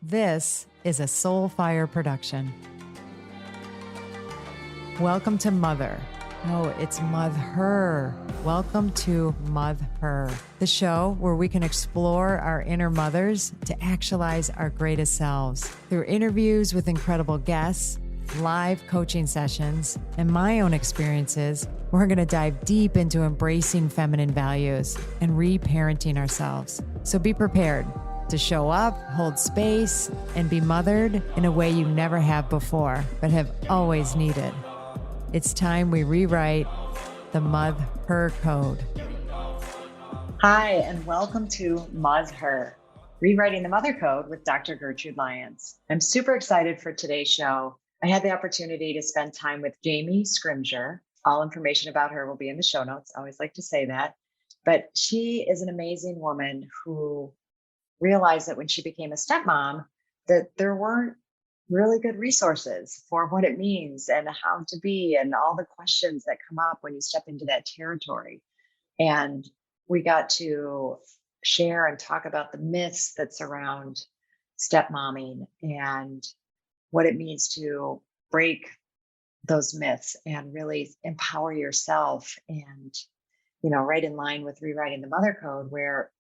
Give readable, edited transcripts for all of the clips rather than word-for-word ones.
This is a Soulfire production. Welcome to Mother. No, it's Mother. Welcome to Mother, the show where we can explore our inner mothers to actualize our greatest selves. Through interviews with incredible guests, live coaching sessions, and my own experiences, we're going to dive deep into embracing feminine values and reparenting ourselves. So be prepared to show up, hold space, and be mothered in a way you never have before, but have always needed. It's time we rewrite the Mother Code. Hi, and welcome to Mother, Rewriting the Mother Code with Dr. Gertrude Lyons. I'm super excited for today's show. I had the opportunity to spend time with Jamie Scrimgeour. All information about her will be in the show notes. I always like to say that. But she is an amazing woman who realized that when she became a stepmom, that there weren't really good resources for what it means and how to be and all the questions that come up when you step into that territory. And we got to share and talk about the myths that surround stepmomming and what it means to break those myths and really empower yourself. And, right in line with rewriting the Mother Code, where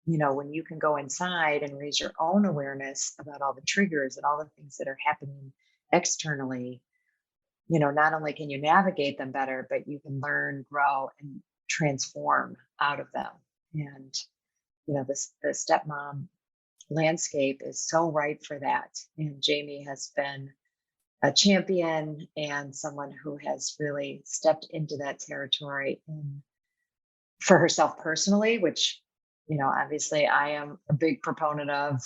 when you can go inside and raise your own awareness about all the triggers and all the things that are happening externally, not only can you navigate them better, but you can learn, grow, and transform out of them. And, the stepmom landscape is so ripe for that. And Jamie has been a champion and someone who has really stepped into that territory for herself personally, which obviously I am a big proponent of.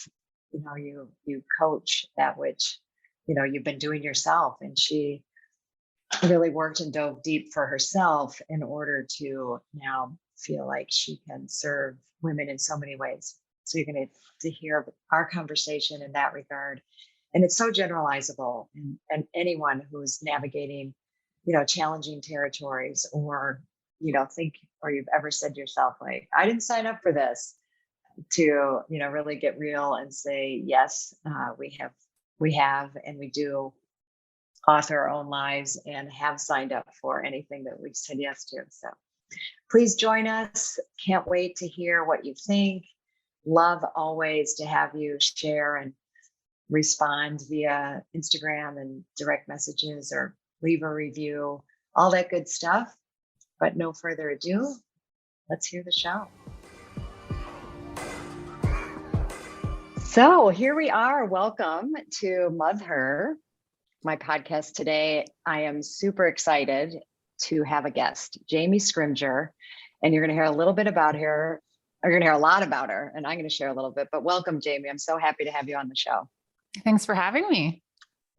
You coach that which, you've been doing yourself. And she really worked and dove deep for herself in order to now feel like she can serve women in so many ways. So you're going to hear our conversation in that regard. And it's so generalizable. And anyone who's navigating, challenging territories or you've ever said to yourself, like, I didn't sign up for this, to, really get real and say, yes, we have, and we do author our own lives and have signed up for anything that we've said yes to. So please join us. Can't wait to hear what you think. Love always to have you share and respond via Instagram and direct messages or leave a review, all that good stuff. But no further ado, let's hear the show. So here we are. Welcome to Mother, my podcast today. I am super excited to have a guest, Jamie Scrimgeour, and you're going to hear a little bit about her. You're going to hear a lot about her, and I'm going to share a little bit. But welcome, Jamie. I'm so happy to have you on the show. Thanks for having me.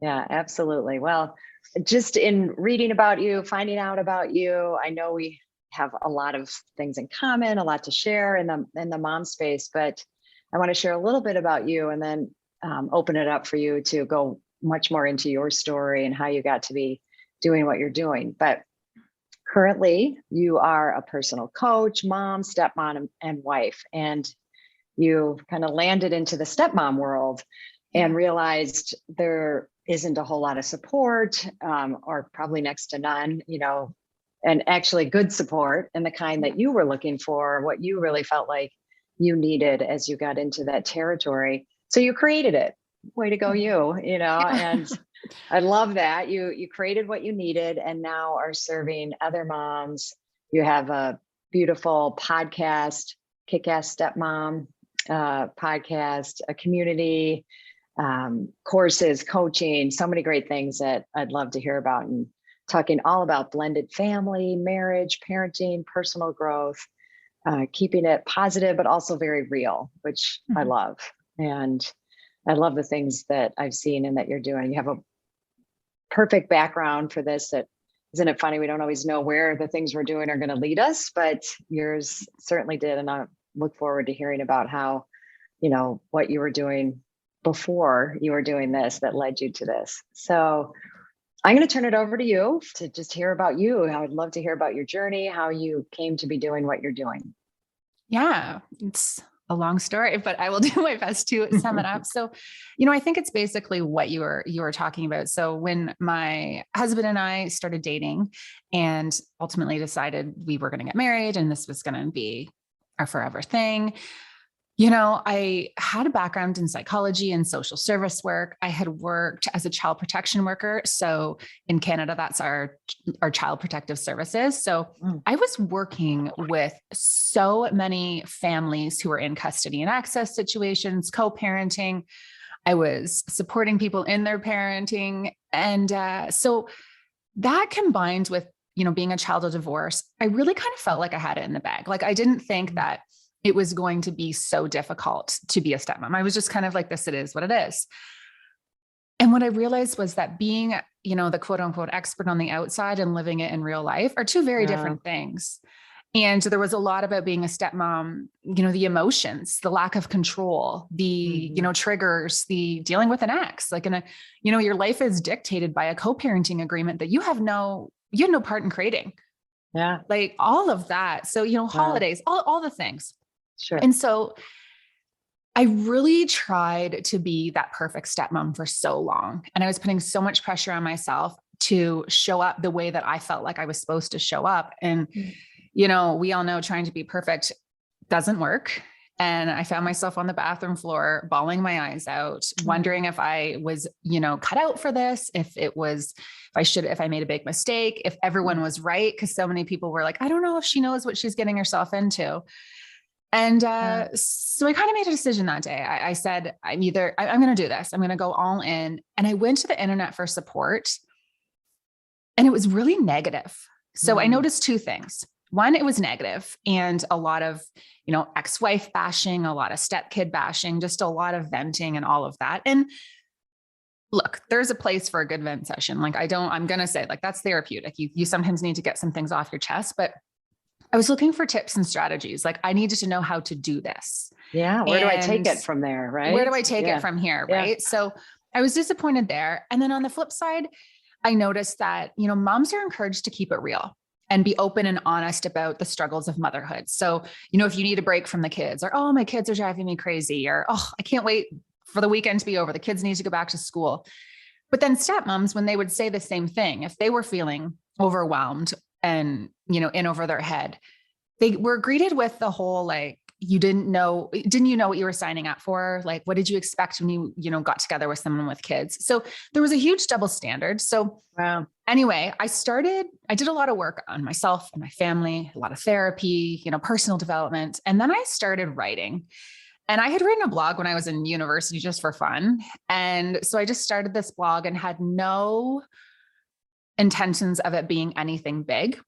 Yeah, absolutely. Well, just in reading about you, finding out about you, I know we have a lot of things in common, a lot to share in the mom space, but I want to share a little bit about you and then open it up for you to go much more into your story and how you got to be doing what you're doing. But currently, you are a personal coach, mom, stepmom, and wife, and you kind of landed into the stepmom world and realized there isn't a whole lot of support, or probably next to none, and actually good support and the kind that you were looking for, what you really felt like you needed as you got into that territory. So you created it. Way to go, and I love that. You created what you needed and now are serving other moms. You have a beautiful podcast, Kick-Ass Stepmom podcast, a community, courses, coaching, so many great things that I'd love to hear about, and talking all about blended family, marriage, parenting, personal growth, keeping it positive, but also very real, which I love. And I love the things that I've seen and that you're doing. You have a perfect background for this. Isn't it funny? We don't always know where the things we're doing are going to lead us, but yours certainly did. And I look forward to hearing about how, what you were doing before you were doing this that led you to this. So I'm going to turn it over to you to just hear about you. I would love to hear about your journey, how you came to be doing what you're doing. Yeah, it's a long story, but I will do my best to sum it up. So, I think it's basically what you were talking about. So when my husband and I started dating and ultimately decided we were going to get married and this was going to be our forever thing, I had a background in psychology and social service work. I had worked as a child protection worker. So in Canada, that's our child protective services. So I was working with so many families who were in custody and access situations, co-parenting. I was supporting people in their parenting. And so that combined with, being a child of divorce, I really kind of felt like I had it in the bag. Like I didn't think that it was going to be so difficult to be a stepmom. I was just kind of like, this, it is what it is. And what I realized was that being, the quote unquote expert on the outside and living it in real life are two very different things. And there was a lot about being a stepmom, the emotions, the lack of control, the, triggers, the dealing with an ex, like your life is dictated by a co-parenting agreement that you had no part in creating. Yeah. Like all of that. So, holidays, all the things. Sure. And so I really tried to be that perfect stepmom for so long. And I was putting so much pressure on myself to show up the way that I felt like I was supposed to show up. And, we all know trying to be perfect doesn't work. And I found myself on the bathroom floor, bawling my eyes out, wondering if I was, cut out for this, if I made a big mistake, if everyone was right. Cause so many people were like, I don't know if she knows what she's getting herself into. And so I kind of made a decision that day. I said, I'm going to do this. I'm going to go all in. And I went to the internet for support and it was really negative. So I noticed two things. One, it was negative and a lot of, ex-wife bashing, a lot of stepkid bashing, just a lot of venting and all of that. And look, there's a place for a good vent session. Like I'm going to say like, that's therapeutic. You sometimes need to get some things off your chest, but I was looking for tips and strategies. Like I needed to know how to do this. Yeah. Where do I take it from there? Right. Where do I take it from here? Right. So I was disappointed there. And then on the flip side, I noticed that, moms are encouraged to keep it real and be open and honest about the struggles of motherhood. So, if you need a break from the kids or, oh, my kids are driving me crazy or, oh, I can't wait for the weekend to be over. The kids need to go back to school. But then stepmoms, when they would say the same thing, if they were feeling overwhelmed and, in over their head, they were greeted with the whole, like, didn't you know what you were signing up for? Like, what did you expect when you got together with someone with kids? So there was a huge double standard. So anyway, I did a lot of work on myself and my family, a lot of therapy, personal development. And then I started writing. And I had written a blog when I was in university just for fun. And so I just started this blog and had no intentions of it being anything big.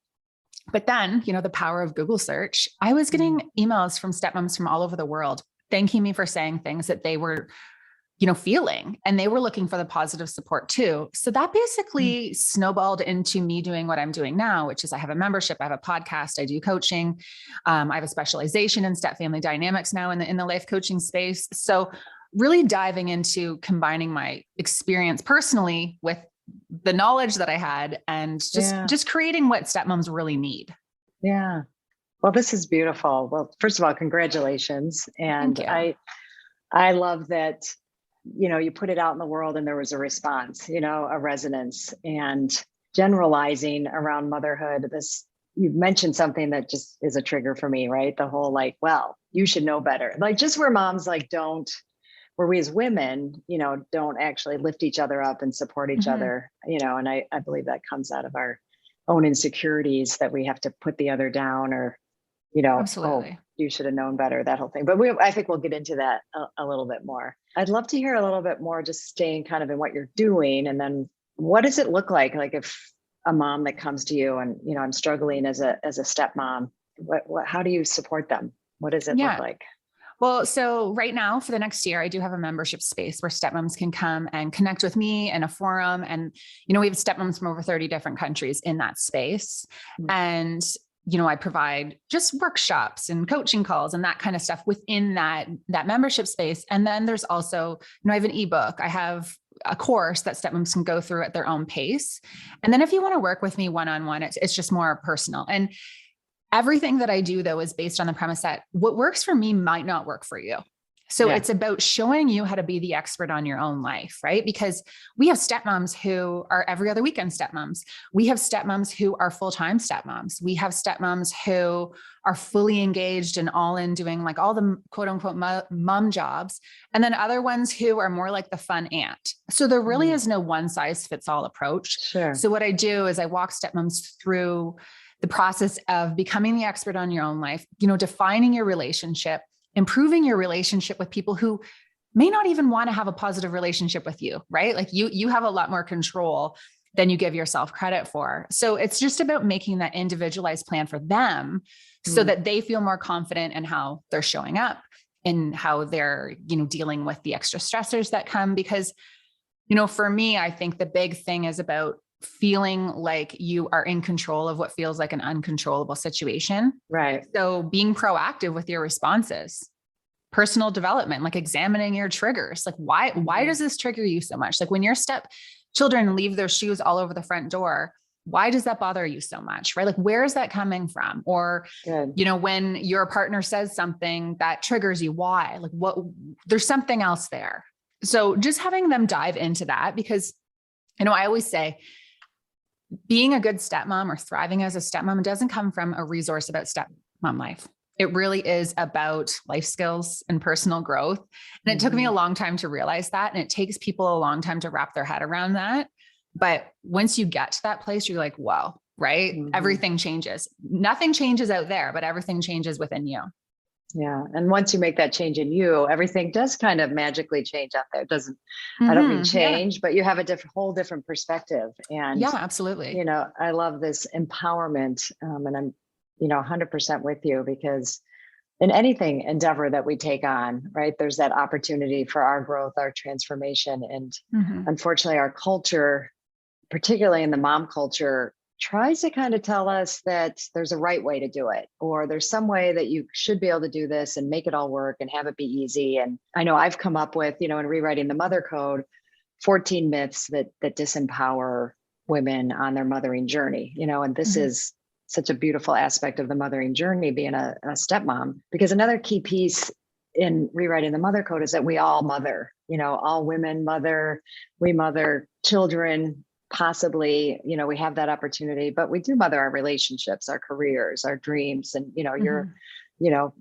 But then, the power of Google search, I was getting emails from stepmoms from all over the world, thanking me for saying things that they were, feeling, and they were looking for the positive support too. So that basically snowballed into me doing what I'm doing now, which is I have a membership, I have a podcast, I do coaching. I have a specialization in step family dynamics now in the life coaching space. So really diving into combining my experience personally with the knowledge that I had and just creating what stepmoms really need. Yeah. Well, this is beautiful. Well, first of all, congratulations. And I love that, you put it out in the world and there was a response, a resonance, and generalizing around motherhood. You mentioned something that just is a trigger for me, right? The whole, like, well, you should know better. Like just where moms where we as women, don't actually lift each other up and support each other, and I believe that comes out of our own insecurities that we have to put the other down or, absolutely. Oh, you should have known better, that whole thing. But I think we'll get into that a little bit more. I'd love to hear a little bit more, just staying kind of in what you're doing. And then what does it look like if a mom that comes to you and, I'm struggling as a stepmom, how do you support them? What does it look like? Well, so right now for the next year, I do have a membership space where stepmoms can come and connect with me in a forum. And, we have stepmoms from over 30 different countries in that space. And, I provide just workshops and coaching calls and that kind of stuff within that membership space. And then there's also, I have an ebook. I have a course that stepmoms can go through at their own pace. And then if you want to work with me one-on-one, it's just more personal. And Everything that I do though is based on the premise that what works for me might not work for you. So it's about showing you how to be the expert on your own life, right? Because we have stepmoms who are every other weekend stepmoms. We have stepmoms who are full-time stepmoms. We have stepmoms who are fully engaged and all in doing like all the quote unquote mom jobs. And then other ones who are more like the fun aunt. So there really is no one size fits all approach. Sure. So what I do is I walk stepmoms through the process of becoming the expert on your own life, defining your relationship, improving your relationship with people who may not even want to have a positive relationship with you, right? Like you have a lot more control than you give yourself credit for. So it's just about making that individualized plan for them so that they feel more confident in how they're showing up and how they're, dealing with the extra stressors that come. Because, for me, I think the big thing is about feeling like you are in control of what feels like an uncontrollable situation. Right. So being proactive with your responses, personal development, like examining your triggers, like why does this trigger you so much? Like when your stepchildren leave their shoes all over the front door, why does that bother you so much? Right? Like, where is that coming from? Or, when your partner says something that triggers you, why? Like there's something else there. So just having them dive into that, because, I always say, being a good stepmom or thriving as a stepmom doesn't come from a resource about stepmom life. It really is about life skills and personal growth. And it took me a long time to realize that. And it takes people a long time to wrap their head around that. But once you get to that place, you're like, whoa, right? Everything changes. Nothing changes out there, but everything changes within you. Yeah. And once you make that change in you, everything does kind of magically change out there. It doesn't, I don't mean change, but you have a whole different perspective. And yeah, absolutely. I love this empowerment. And I'm, 100% with you, because in anything endeavor that we take on, right, there's that opportunity for our growth, our transformation. And unfortunately, our culture, particularly in the mom culture, tries to kind of tell us that there's a right way to do it, or there's some way that you should be able to do this and make it all work and have it be easy. And I know I've come up with, in rewriting the mother code, 14 myths that disempower women on their mothering journey, and this is such a beautiful aspect of the mothering journey, being a stepmom, because another key piece in rewriting the mother code is that we all mother, all women mother, we mother children. Possibly, we have that opportunity, but we do mother our relationships, our careers, our dreams, and, you're,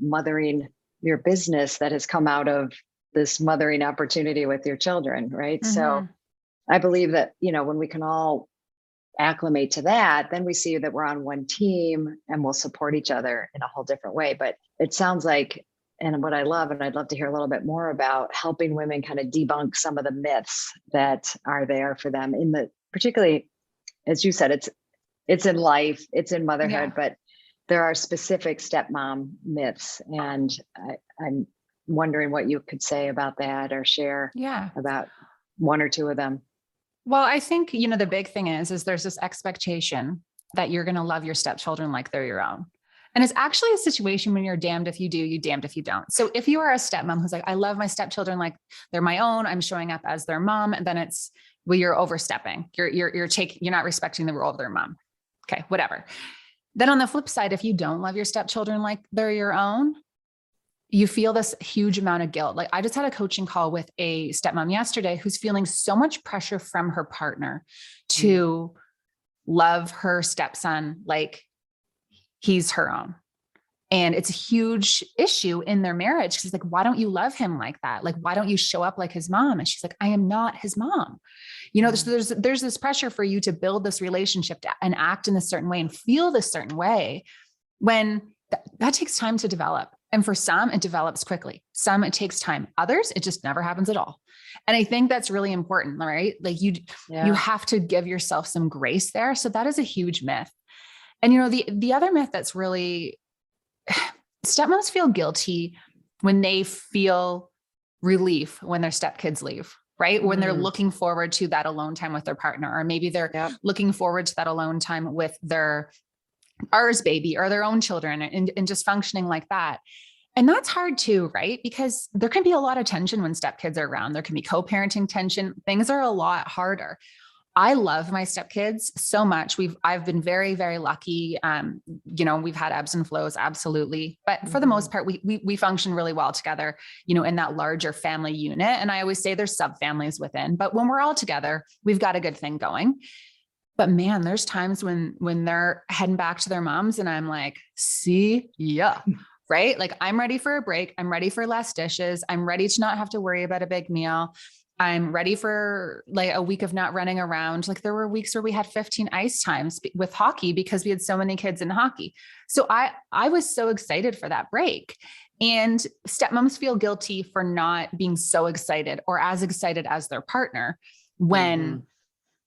mothering your business that has come out of this mothering opportunity with your children. Right. So I believe that, when we can all acclimate to that, then we see that we're on one team and we'll support each other in a whole different way. But it sounds like, and what I love, and I'd love to hear a little bit more about helping women kind of debunk some of the myths that are there for them particularly, as you said, it's in life, it's in motherhood, but there are specific stepmom myths. And I'm wondering what you could say about that or share about one or two of them. Well, I think, the big thing is there's this expectation that you're going to love your stepchildren like they're your own. And it's actually a situation when you're damned if you do, you damned if you don't. So if you are a stepmom who's like, I love my stepchildren like they're my own, I'm showing up as their mom, and then it's, well, you're overstepping. You're not respecting the role of their mom. Okay, whatever. Then on the flip side, if you don't love your stepchildren like they're your own, you feel this huge amount of guilt. Like I just had a coaching call with a stepmom yesterday who's feeling so much pressure from her partner to love her stepson like he's her own. And it's a huge issue in their marriage. She's like, why don't you love him like that? Like, why don't you show up like his mom? And she's like, I am not his mom. There's this pressure for you to build this relationship and act in a certain way and feel this certain way when that takes time to develop. And for some, it develops quickly. Some, it takes time. Others, it just never happens at all. And I think that's really important, right? Like you have to give yourself some grace there. So that is a huge myth. And, the other myth that's really, stepmoms feel guilty when they feel relief when their stepkids leave, right? When they're looking forward to that alone time with their partner, or maybe they're looking forward to that alone time with their ours baby or their own children and just functioning like that. And that's hard too, right? Because there can be a lot of tension when stepkids are around. There can be co-parenting tension. Things are a lot harder. I love my stepkids so much. I've been very, very lucky. We've had ebbs and flows, absolutely. But for the most part, we function really well together, in that larger family unit. And I always say there's sub-families within, but when we're all together, we've got a good thing going. But man, there's times when they're heading back to their moms and I'm like, see ya, right? Like I'm ready for a break. I'm ready for less dishes. I'm ready to not have to worry about a big meal. I'm ready for like a week of not running around. Like there were weeks where we had 15 ice times with hockey because we had so many kids in hockey. So I was so excited for that break. And stepmoms feel guilty for not being so excited or as excited as their partner when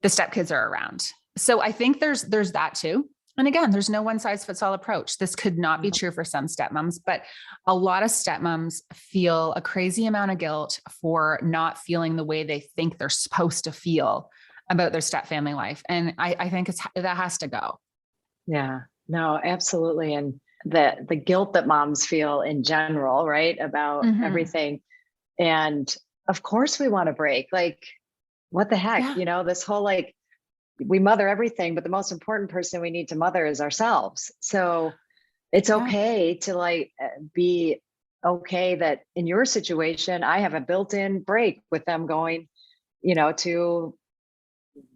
the stepkids are around. So I think there's that too. And again, there's no one size fits all approach. This could not be true for some stepmoms, but a lot of stepmoms feel a crazy amount of guilt for not feeling the way they think they're supposed to feel about their step family life. And I think that has to go. Yeah, no, absolutely. And the guilt that moms feel in general, right? About everything. And of course we want to break. Like, what the heck, this whole like, we mother everything, but the most important person we need to mother is ourselves. So it's okay to like be okay that in your situation, I have a built-in break with them going, to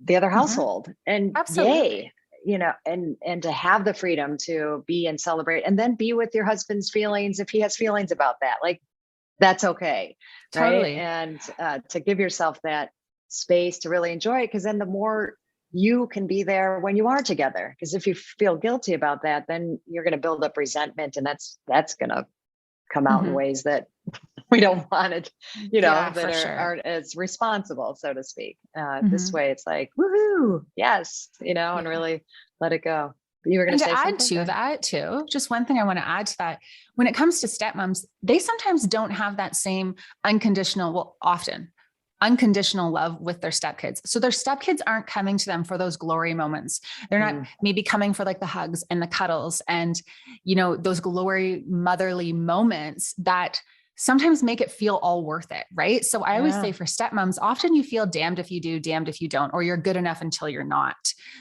the other household and Absolutely. yay, and to have the freedom to be and celebrate and then be with your husband's feelings. If he has feelings about that, like that's okay. Totally. Right. And to give yourself that space to really enjoy it. Cause then the more you can be there when you are together. Because if you feel guilty about that, then you're going to build up resentment, and that's going to come out in ways that we don't want it, that aren't as responsible, so to speak. This way, it's like woohoo, yes, and really let it go. But you were going to say something? Add to that too. Just one thing I want to add to that: when it comes to stepmoms, they sometimes don't have that same often unconditional love with their stepkids. So their stepkids aren't coming to them for those glory moments. They're not maybe coming for like the hugs and the cuddles and, those glory motherly moments that sometimes make it feel all worth it. Right. So I always say for stepmoms, often you feel damned if you do, damned if you don't, or you're good enough until you're not.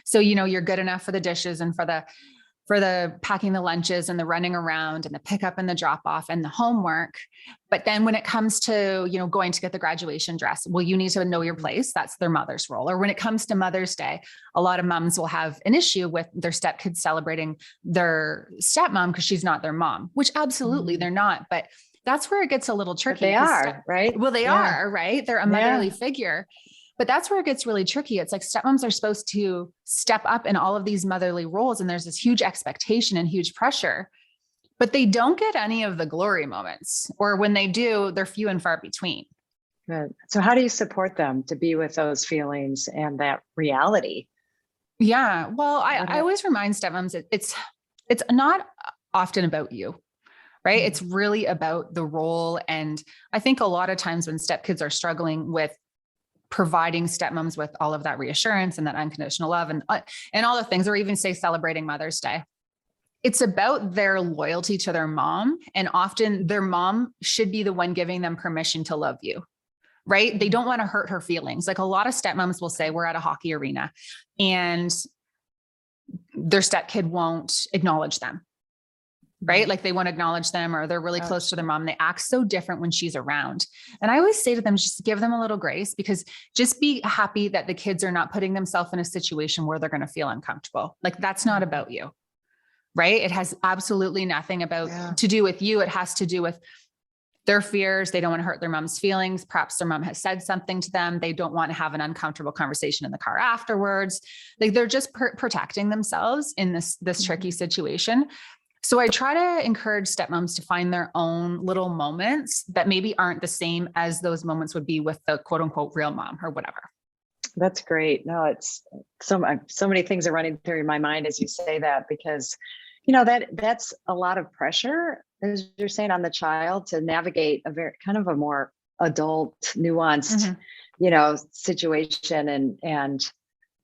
So, you're good enough for the dishes and for the packing the lunches and the running around and the pickup and the drop off and the homework. But then when it comes to, going to get the graduation dress, well, you need to know your place. That's their mother's role. Or when it comes to Mother's Day, a lot of moms will have an issue with their stepkids celebrating their stepmom because she's not their mom, which absolutely they're not. But that's where it gets a little tricky. But they are, right? Well, they are, right? They're a motherly figure. But that's where it gets really tricky. It's like stepmoms are supposed to step up in all of these motherly roles. And there's this huge expectation and huge pressure, but they don't get any of the glory moments, or when they do, they're few and far between. Good. So how do you support them to be with those feelings and that reality? Yeah. Well, I always remind stepmoms it's not often about you, right? It's really about the role. And I think a lot of times when stepkids are struggling with providing stepmoms with all of that reassurance and that unconditional love and all the things, or even say celebrating Mother's Day, it's about their loyalty to their mom. And often their mom should be the one giving them permission to love you, right? They don't want to hurt her feelings. Like a lot of stepmoms will say, we're at a hockey arena and their stepkid won't acknowledge them. Right? Like they won't acknowledge them, or they're really close to their mom. They act so different when she's around. And I always say to them, just give them a little grace, because just be happy that the kids are not putting themselves in a situation where they're going to feel uncomfortable. Like that's not about you, right? It has absolutely nothing to do with you. It has to do with their fears. They don't want to hurt their mom's feelings. Perhaps their mom has said something to them. They don't want to have an uncomfortable conversation in the car afterwards. Like they're just protecting themselves in this tricky situation. So I try to encourage stepmoms to find their own little moments that maybe aren't the same as those moments would be with the quote unquote real mom or whatever. That's great. No, it's so many things are running through my mind as you say that, because, that's a lot of pressure, as you're saying, on the child to navigate a very kind of a more adult, nuanced, situation. And,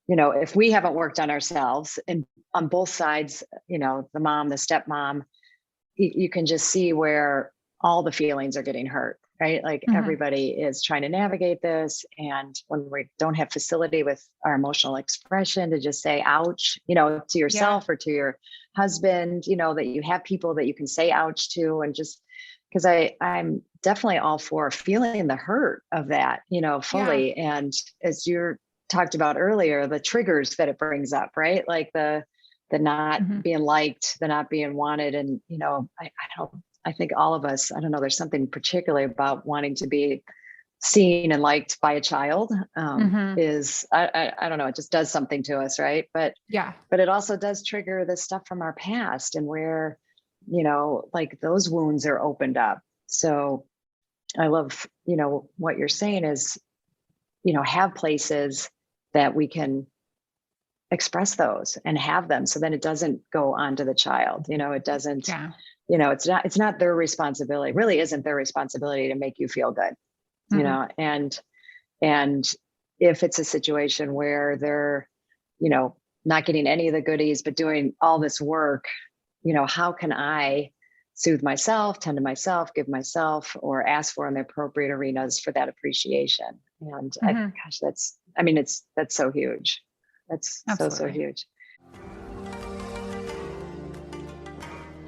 if we haven't worked on ourselves and on both sides, the mom, the stepmom, you can just see where all the feelings are getting hurt. right? Like everybody is trying to navigate this. And when we don't have facility with our emotional expression to just say, ouch, to yourself or to your husband, that you have people that you can say ouch to, and just because I'm definitely all for feeling the hurt of that, fully. Yeah. And as you talked about earlier, the triggers that it brings up, right? Like the not being liked, the not being wanted. And, I think all of us, I don't know, there's something particular about wanting to be seen and liked by a child is, I don't know, it just does something to us. Right. But it also does trigger the stuff from our past and where, like those wounds are opened up. So I love, what you're saying is, have places that we can express those and have them. So then it doesn't go on to the child, it doesn't, it's not their responsibility. It really isn't their responsibility to make you feel good, and if it's a situation where they're, not getting any of the goodies, but doing all this work, how can I soothe myself, tend to myself, give myself, or ask for in the appropriate arenas for that appreciation? And that's so huge. That's so huge.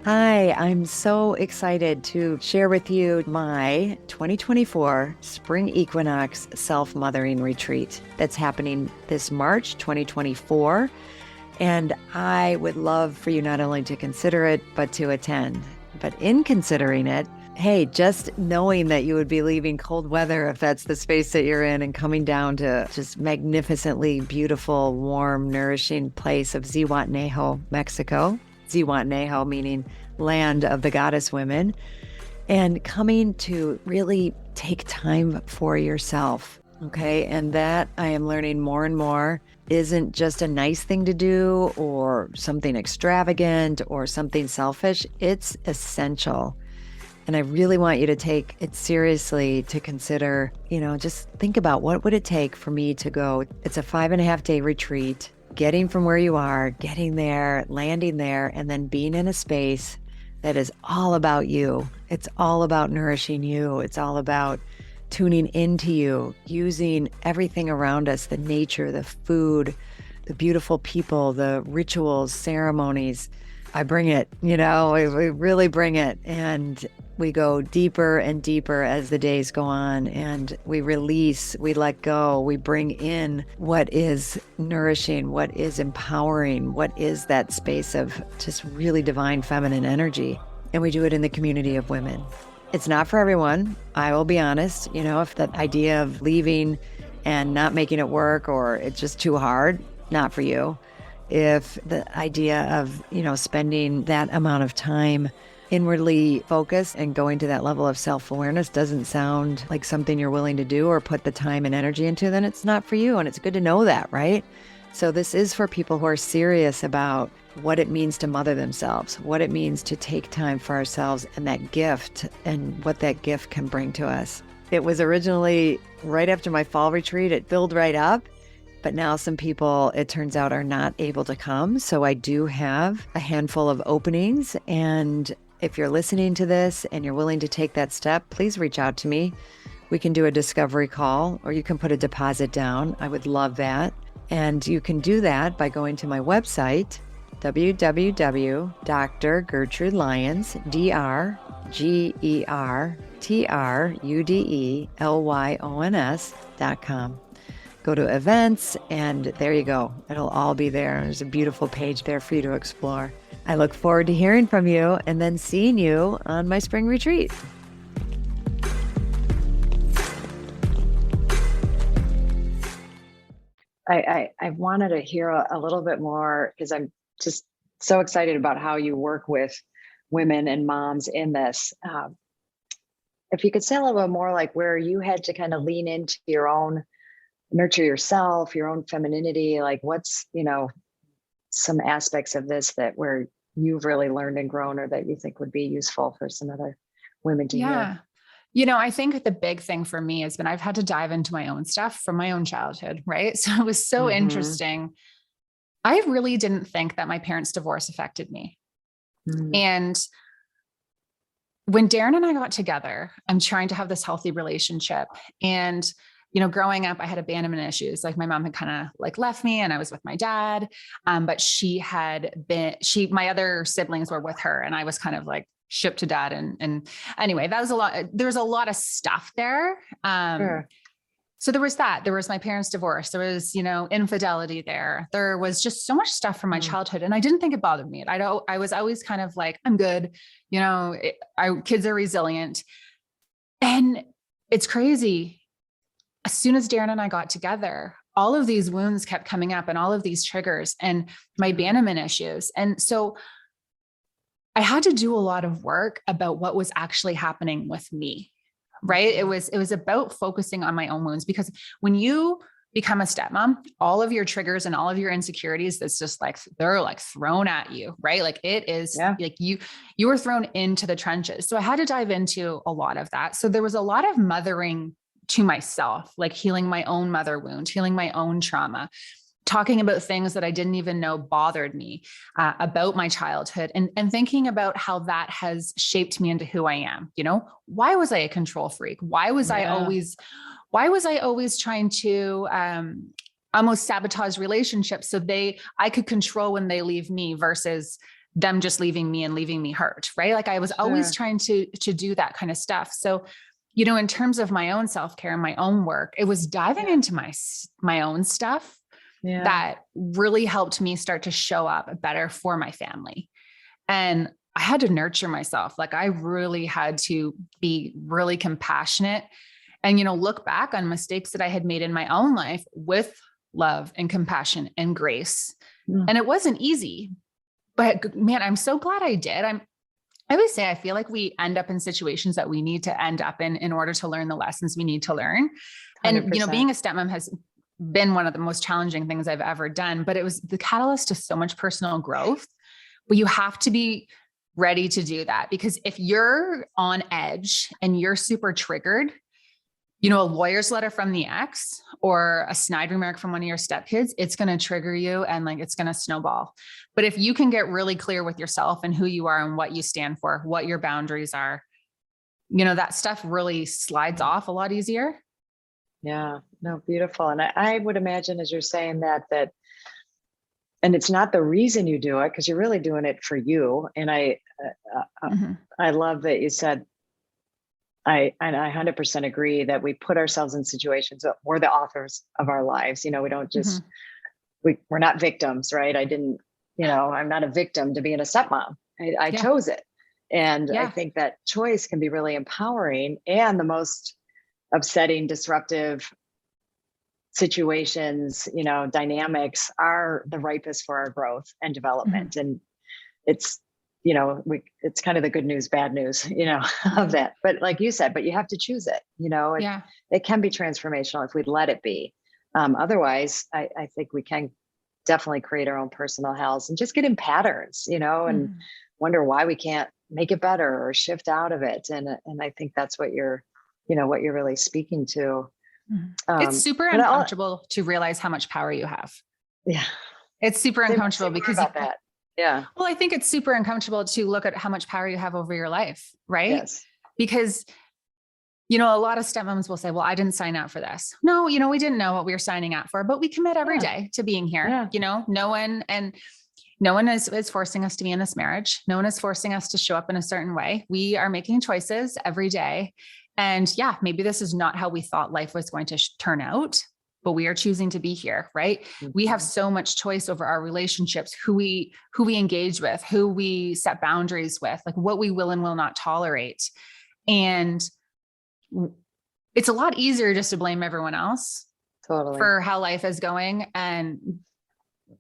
Hi, I'm so excited to share with you my 2024 Spring Equinox Self-Mothering Retreat that's happening this March 2024. And I would love for you not only to consider it, but to attend. But in considering it, hey, just knowing that you would be leaving cold weather, if that's the space that you're in, and coming down to just magnificently beautiful, warm, nourishing place of Zihuatanejo, Mexico. Zihuatanejo meaning land of the goddess women, and coming to really take time for yourself. Okay. And that I am learning more and more isn't just a nice thing to do or something extravagant or something selfish. It's essential. And I really want you to take it seriously, to consider, just think about what would it take for me to go. It's a 5.5-day retreat, getting from where you are, getting there, landing there, and then being in a space that is all about you. It's all about nourishing you. It's all about tuning into you, using everything around us, the nature, the food, the beautiful people, the rituals, ceremonies. I bring it, we really bring it. And we go deeper and deeper as the days go on, and we release, we let go, we bring in what is nourishing, what is empowering, what is that space of just really divine feminine energy. And we do it in the community of women. It's not for everyone. I will be honest, if the idea of leaving and not making it work, or it's just too hard, not for you. If the idea of, spending that amount of time inwardly focused and going to that level of self-awareness doesn't sound like something you're willing to do or put the time and energy into, then it's not for you. And it's good to know that, right? So this is for people who are serious about what it means to mother themselves, what it means to take time for ourselves, and that gift and what that gift can bring to us. It was originally right after my fall retreat. It filled right up. But now some people, it turns out, are not able to come. So I do have a handful of openings. And if you're listening to this and you're willing to take that step, please reach out to me. We can do a discovery call, or you can put a deposit down. I would love that. And you can do that by going to my website, www.drgertrudelyons, DrGertrudelyons.com. Go to events, and there you go. It'll all be there. There's a beautiful page there for you to explore. I look forward to hearing from you and then seeing you on my spring retreat. I wanted to hear a little bit more, because I'm just so excited about how you work with women and moms in this. If you could say a little bit more, like where you had to kind of lean into your own, nurture yourself, your own femininity, like what's, some aspects of this that where you've really learned and grown, or that you think would be useful for some other women to hear? I think the big thing for me has been I've had to dive into my own stuff from my own childhood, right? So it was so interesting. I really didn't think that my parents' divorce affected me. And when Darren and I got together, I'm trying to have this healthy relationship. And, growing up, I had abandonment issues. Like my mom had kind of like left me and I was with my dad. But my other siblings were with her and I was kind of like shipped to dad. And anyway, that was a lot. There was a lot of stuff there. Sure. So there was that. There was my parents' divorce. There was, infidelity there. There was just so much stuff from my childhood. And I didn't think it bothered me. I was always kind of like, I'm good. Kids are resilient. And it's crazy. As soon as Darren and I got together, all of these wounds kept coming up and all of these triggers and my abandonment issues. And so I had to do a lot of work about what was actually happening with me. Right. It was about focusing on my own wounds, because when you become a stepmom, all of your triggers and all of your insecurities, that's just like, they're like thrown at you, right? Like it is like you were thrown into the trenches. So I had to dive into a lot of that. So there was a lot of mothering to myself, like healing my own mother wound, healing my own trauma, talking about things that I didn't even know bothered me about my childhood, and thinking about how that has shaped me into who I am. Why was I a control freak? Why was I always trying to almost sabotage relationships so I could control when they leave me versus them just leaving me and leaving me hurt, right? Like I was always trying to do that kind of stuff. So, in terms of my own self-care and my own work, it was diving into my own stuff that really helped me start to show up better for my family. And I had to nurture myself. Like I really had to be really compassionate and, look back on mistakes that I had made in my own life with love and compassion and grace. And it wasn't easy, but man, I'm so glad I did. I always say, I feel like we end up in situations that we need to end up in order to learn the lessons we need to learn. 100%. And, being a stepmom has been one of the most challenging things I've ever done, but it was the catalyst to so much personal growth. But you have to be ready to do that, because if you're on edge and you're super triggered, a lawyer's letter from the ex or a snide remark from one of your stepkids, it's going to trigger you and like, it's going to snowball. But if you can get really clear with yourself and who you are and what you stand for, what your boundaries are, that stuff really slides off a lot easier. Yeah, no, beautiful. And I would imagine, as you're saying that, and it's not the reason you do it, because you're really doing it for you. And I love that you said, I 100% agree that we put ourselves in situations that we're the authors of our lives. We don't just, we're not victims, right? I'm not a victim to being a stepmom. I chose it. And I think that choice can be really empowering, and the most upsetting, disruptive situations, dynamics are the ripest for our growth and development. And it's, it's kind of the good news, bad news, of that. But like you said, but you have to choose it, it can be transformational if we let it be. Otherwise, I think we can definitely create our own personal hells and just get in patterns, and wonder why we can't make it better or shift out of it. And I think that's what you're really speaking to. It's super uncomfortable to realize how much power you have. Yeah. It's super uncomfortable because about that. Yeah. Well, I think it's super uncomfortable to look at how much power you have over your life, right? Yes. Because, a lot of stepmoms will say, well, I didn't sign up for this. No, we didn't know what we were signing up for, but we commit every day to being here. No one is forcing us to be in this marriage. No one is forcing us to show up in a certain way. We are making choices every day. And maybe this is not how we thought life was going to turn out, but we are choosing to be here, right? We have so much choice over our relationships, who we engage with, who we set boundaries with, like what we will and will not tolerate. And it's a lot easier just to blame everyone else for how life is going. And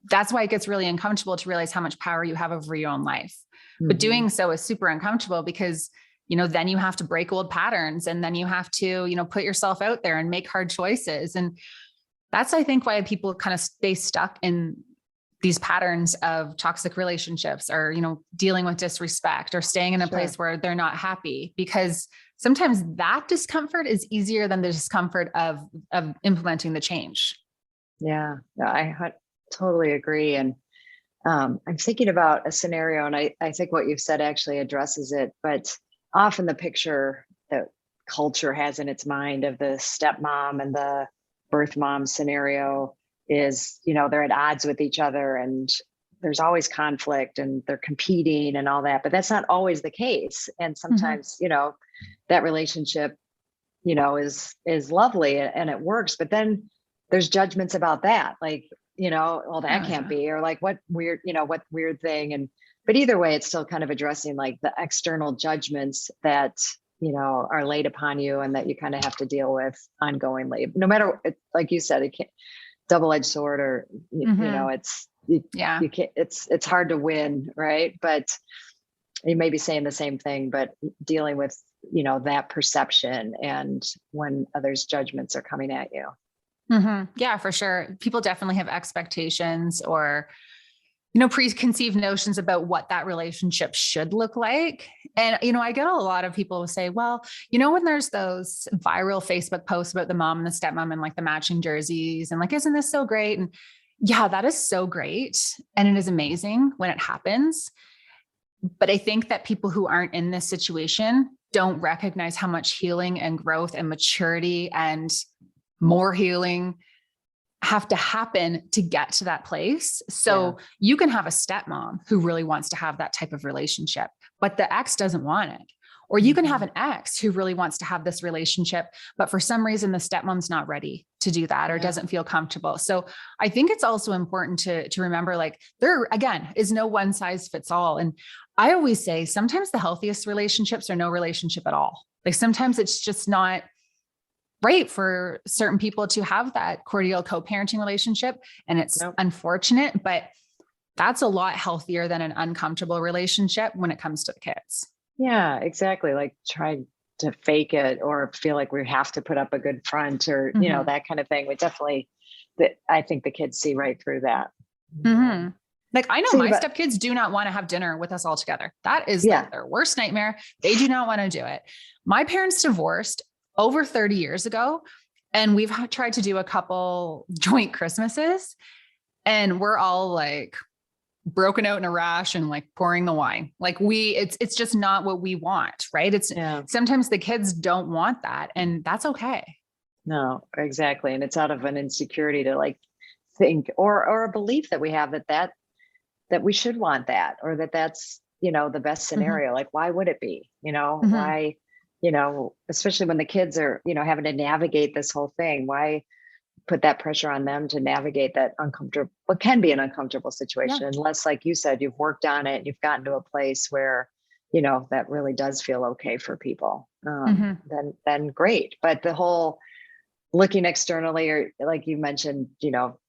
that's why it gets really uncomfortable to realize how much power you have over your own life. But doing so is super uncomfortable because then you have to break old patterns, and then you have to, put yourself out there and make hard choices. And that's, I think, why people kind of stay stuck in these patterns of toxic relationships, or, dealing with disrespect, or staying in a place where they're not happy, because sometimes that discomfort is easier than the discomfort of implementing the change. Yeah, I totally agree. And I'm thinking about a scenario, and I think what you've said actually addresses it, but often the picture that culture has in its mind of the stepmom and the birth mom scenario is, they're at odds with each other and there's always conflict and they're competing and all that, but that's not always the case. And sometimes, that relationship, is lovely and it works, but then there's judgments about that. Like, well, that can't be, or like what weird thing. But either way, it's still kind of addressing like the external judgments that, are laid upon you and that you kind of have to deal with ongoingly, no matter, like you said, it can't double-edged sword or, you can't, it's hard to win. Right. But you may be saying the same thing, but dealing with, that perception and when others' judgments are coming at you. Yeah, for sure. People definitely have expectations or, preconceived notions about what that relationship should look like. And, I get a lot of people who say, well, when there's those viral Facebook posts about the mom and the stepmom and like the matching jerseys and like, isn't this so great? And yeah, that is so great. And it is amazing when it happens. But I think that people who aren't in this situation don't recognize how much healing and growth and maturity and more healing have to happen to get to that place. So you can have a stepmom who really wants to have that type of relationship, but the ex doesn't want it. Or you can have an ex who really wants to have this relationship, but for some reason the stepmom's not ready to do that or doesn't feel comfortable. So I think it's also important to remember, like, there again is no one size fits all. And I always say sometimes the healthiest relationships are no relationship at all. Like sometimes it's just not right for certain people to have that cordial co-parenting relationship. And it's unfortunate, but that's a lot healthier than an uncomfortable relationship when it comes to the kids. Yeah, exactly. Like try to fake it or feel like we have to put up a good front or, that kind of thing. We definitely, I think the kids see right through that. Like I know my stepkids do not want to have dinner with us all together. That is like their worst nightmare. They do not want to do it. My parents divorced over 30 years ago, and we've tried to do a couple joint Christmases, and we're all like broken out in a rash and like pouring the wine. Like it's just not what we want. Right. Sometimes the kids don't want that, and that's okay. No, exactly. And it's out of an insecurity to like think or a belief that we have that we should want that, or that's, the best scenario. Like, why would it be, why, especially when the kids are, having to navigate this whole thing, why put that pressure on them to navigate that what can be an uncomfortable situation, unless, like you said, you've worked on it, you've gotten to a place where, that really does feel okay for people, then great. But the whole looking externally, or like you mentioned,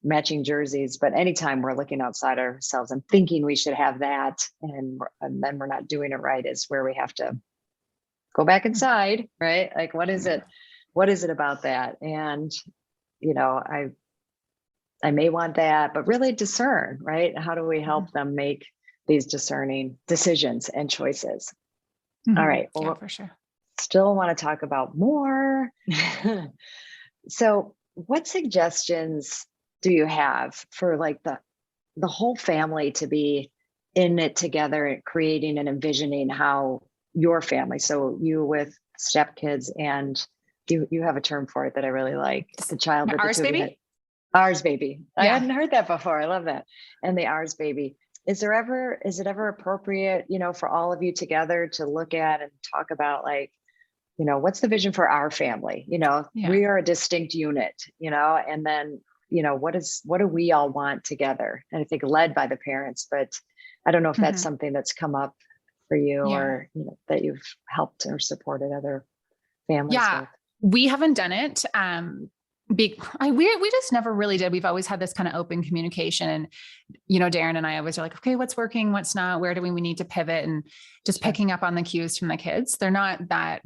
matching jerseys, but anytime we're looking outside ourselves and thinking we should have that, and then we're not doing it right, is where we have to go back inside, right? Like, what is it about that? And, I may want that, but really discern, right? How do we help them make these discerning decisions and choices? All right. Well, for sure. Still want to talk about more. So what suggestions do you have for like the whole family to be in it together and creating and envisioning how your family, so you with stepkids, and you have a term for it that I really like, the child with ours baby? Ours baby. I hadn't heard that before. I love that. And the ours baby. Is it ever appropriate, for all of you together to look at and talk about, like, what's the vision for our family? We are a distinct unit, and then, what do we all want together? And I think led by the parents, but I don't know if that's something that's come up for you or, that you've helped or supported other families with. We haven't done it. We just never really did. We've always had this kind of open communication, and, Darren and I always are like, okay, what's working, what's not, where do we need to pivot, and just picking up on the cues from the kids. They're not that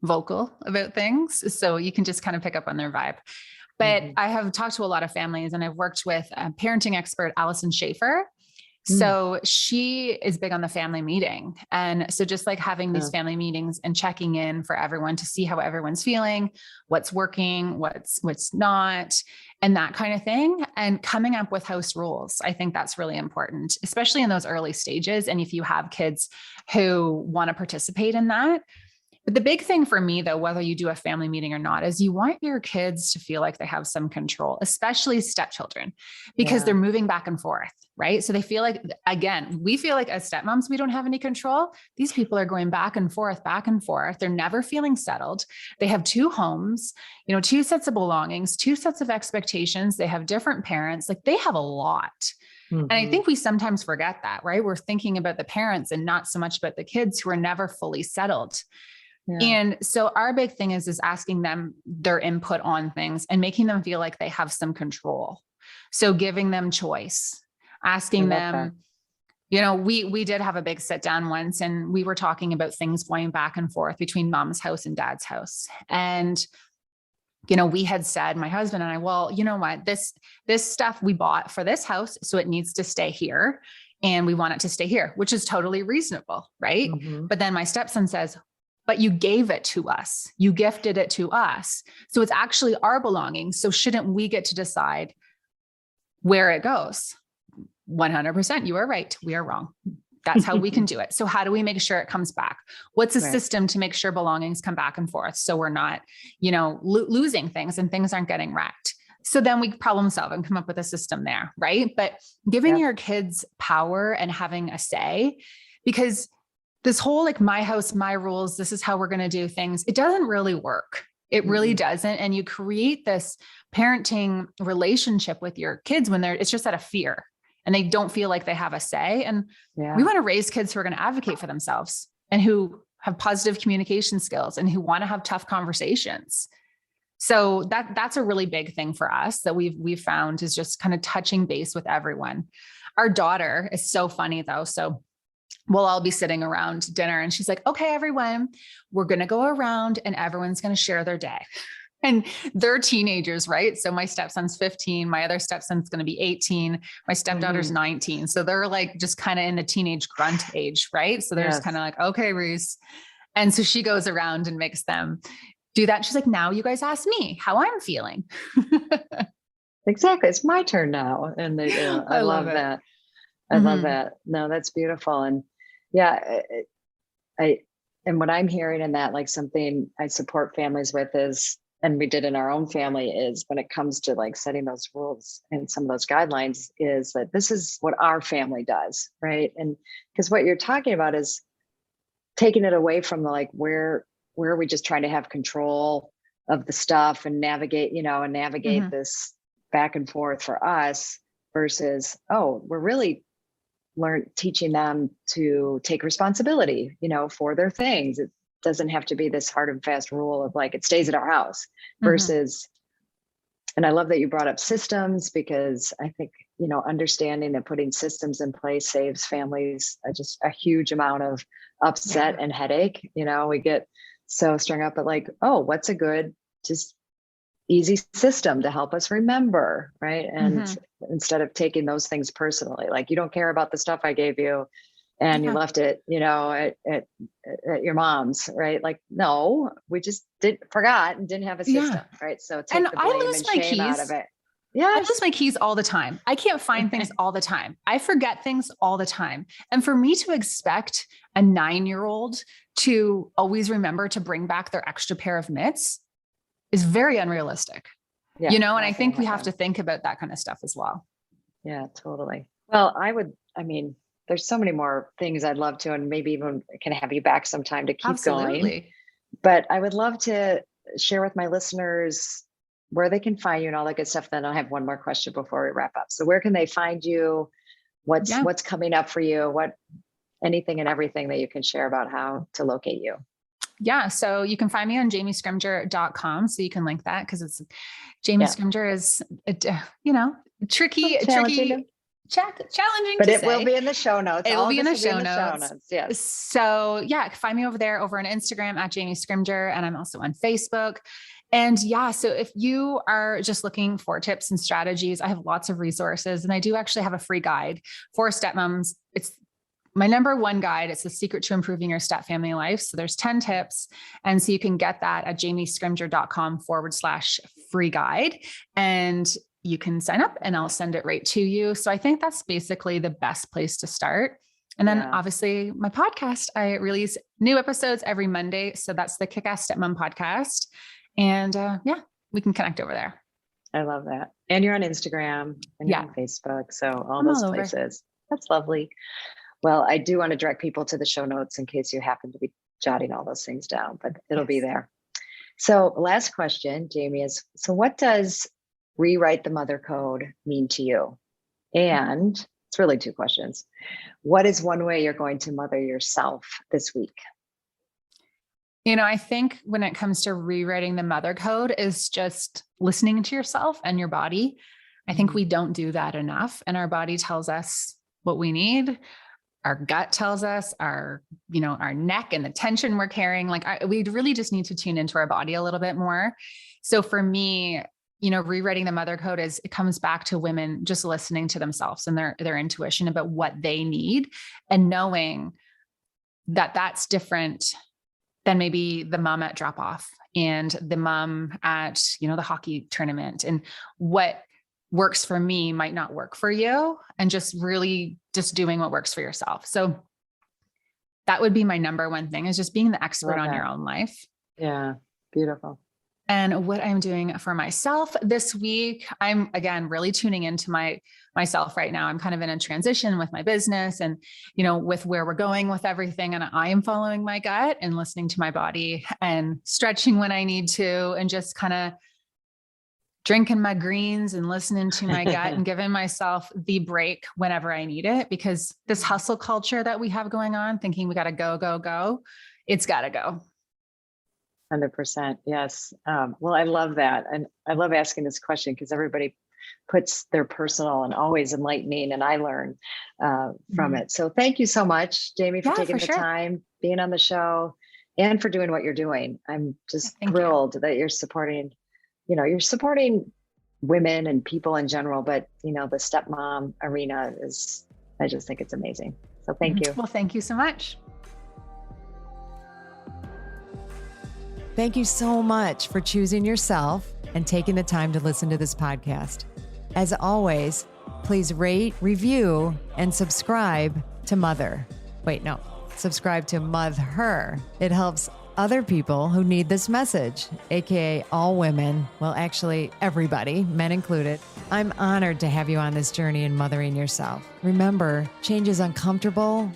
vocal about things, so you can just kind of pick up on their vibe. But I have talked to a lot of families, and I've worked with a parenting expert, Allison Schaefer. So she is big on the family meeting. And so just like having these family meetings and checking in for everyone to see how everyone's feeling, what's working, what's not, and that kind of thing. And coming up with house rules. I think that's really important, especially in those early stages. And if you have kids who want to participate in that, But the big thing for me though, whether you do a family meeting or not, is you want your kids to feel like they have some control, especially stepchildren, because they're moving back and forth, right? So they feel like, again, we feel like as stepmoms, we don't have any control. These people are going back and forth, back and forth. They're never feeling settled. They have two homes, two sets of belongings, two sets of expectations. They have different parents. Like they have a lot. And I think we sometimes forget that, right? We're thinking about the parents and not so much about the kids who are never fully settled. Yeah. And so our big thing is asking them their input on things and making them feel like they have some control. So giving them choice, asking them, we did have a big sit down once and we were talking about things going back and forth between mom's house and dad's house. And, we had said, my husband and I, well, you know what, this stuff we bought for this house, so it needs to stay here and we want it to stay here, which is totally reasonable. Right. Mm-hmm. But then my stepson says, but you gave it to us. You gifted it to us. So it's actually our belongings. So shouldn't we get to decide where it goes? 100%. You are right. We are wrong. That's how we can do it. So how do we make sure it comes back? What's a system to make sure belongings come back and forth? So we're not, losing things and things aren't getting wrecked. So then we problem solve and come up with a system there. Right. But giving your kids power and having a say, because this whole, like my house, my rules, this is how we're going to do things. It doesn't really work. It really doesn't. And you create this parenting relationship with your kids when it's just out of fear and they don't feel like they have a say. And we want to raise kids who are going to advocate for themselves and who have positive communication skills and who want to have tough conversations. So that's a really big thing for us that we've found is just kind of touching base with everyone. Our daughter is so funny though. So we'll all be sitting around dinner and she's like, okay, everyone, we're going to go around and everyone's going to share their day. And they're teenagers, right? So my stepson's 15, my other stepson's going to be 18, my stepdaughter's 19. So they're like just kind of in the teenage grunt age, right? So they're just kind of like, okay, Reese. And so she goes around and makes them do that. She's like, now you guys ask me how I'm feeling. Exactly. It's my turn now. And they do. I love that. I love that. No, that's beautiful. And and what I'm hearing in that, like something I support families with is, and we did in our own family, is when it comes to like setting those rules and some of those guidelines, is that this is what our family does. Right. And because what you're talking about is taking it away from the, like, where are we just trying to have control of the stuff and navigate this back and forth for us versus, we're really teaching them to take responsibility, for their things. It doesn't have to be this hard and fast rule of like, it stays at our house versus, and I love that you brought up systems, because I think, understanding that putting systems in place saves families just a huge amount of upset and headache. We get so strung up at like, what's a good, just easy system to help us remember, right? And instead of taking those things personally, like you don't care about the stuff I gave you and you left it, at your mom's, right? Like, no, we just forgot and didn't have a system, right? So take the blame and shame out of it. Yeah, I lose my keys all the time. I can't find things all the time. I forget things all the time. And for me to expect a 9-year-old to always remember to bring back their extra pair of mitts is very unrealistic, and I think we have to think about that kind of stuff as well. Yeah, totally. Well, there's so many more things I'd love to, and maybe even can have you back sometime to keep going. But I would love to share with my listeners where they can find you and all that good stuff. Then I'll have one more question before we wrap up. So where can they find you? What's coming up for you? Anything and everything that you can share about how to locate you? Yeah. So you can find me on jamiescrimgeour.com. So you can link that, because it's Jamie Scrimgeour is, tricky, challenging, but it will be in the show notes. It will be in the show notes. Yes. So find me over there, over on Instagram at Jamie Scrimgeour. And I'm also on Facebook. And so if you are just looking for tips and strategies, I have lots of resources, and I do actually have a free guide for stepmoms. It's my number one guide. It's the secret to improving your step family life. So there's 10 tips. And so you can get that at jamiescrimgeour.com/free guide. And you can sign up and I'll send it right to you. So I think that's basically the best place to start. And then obviously my podcast, I release new episodes every Monday. So that's the Kick-Ass Stepmom podcast. And we can connect over there. I love that. And you're on Instagram and you're on Facebook. So all those places. That's lovely. Well, I do want to direct people to the show notes in case you happen to be jotting all those things down, but it'll be there. So last question, Jamie, is, so what does rewrite the mother code mean to you? And it's really two questions. What is one way you're going to mother yourself this week? I think when it comes to rewriting the mother code is just listening to yourself and your body. I think we don't do that enough. And our body tells us what we need. Our gut tells us, our neck and the tension we're carrying. We really just need to tune into our body a little bit more. So for me, rewriting the mother code it comes back to women just listening to themselves and their intuition about what they need, and knowing that that's different than maybe the mom at drop off and the mom at, the hockey tournament, and what works for me might not work for you, and just really just doing what works for yourself. So that would be my number one thing, is just being the expert on your own life. Yeah. Beautiful. And what I'm doing for myself this week, I'm again, really tuning into myself right now. I'm kind of in a transition with my business and, with where we're going with everything. And I am following my gut and listening to my body and stretching when I need to, and just kind of drinking my greens and listening to my gut and giving myself the break whenever I need it, because this hustle culture that we have going on, thinking we got to go, it's got to go. 100%. Yes. Well, I love that. And I love asking this question because everybody puts their personal and always enlightening, and I learn from it. So thank you so much, Jamie, for taking the time, being on the show, and for doing what you're doing. I'm just thrilled that you're supporting, you're supporting women and people in general, but the stepmom arena I just think it's amazing. So thank you. Well, thank you so much. Thank you so much for choosing yourself and taking the time to listen to this podcast. As always, please rate, review, and subscribe to Mother. Subscribe to Mother. It helps other people who need this message, aka all women. Well, actually, everybody, men included. I'm honored to have you on this journey in mothering yourself. Remember, change is uncomfortable,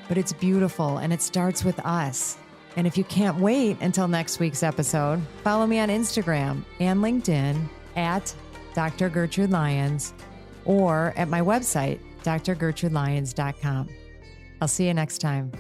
but it's beautiful, and it starts with us. And if you can't wait until next week's episode, follow me on Instagram and LinkedIn at Dr. Gertrude Lyons, or at my website, drgertrudelyons.com. I'll see you next time.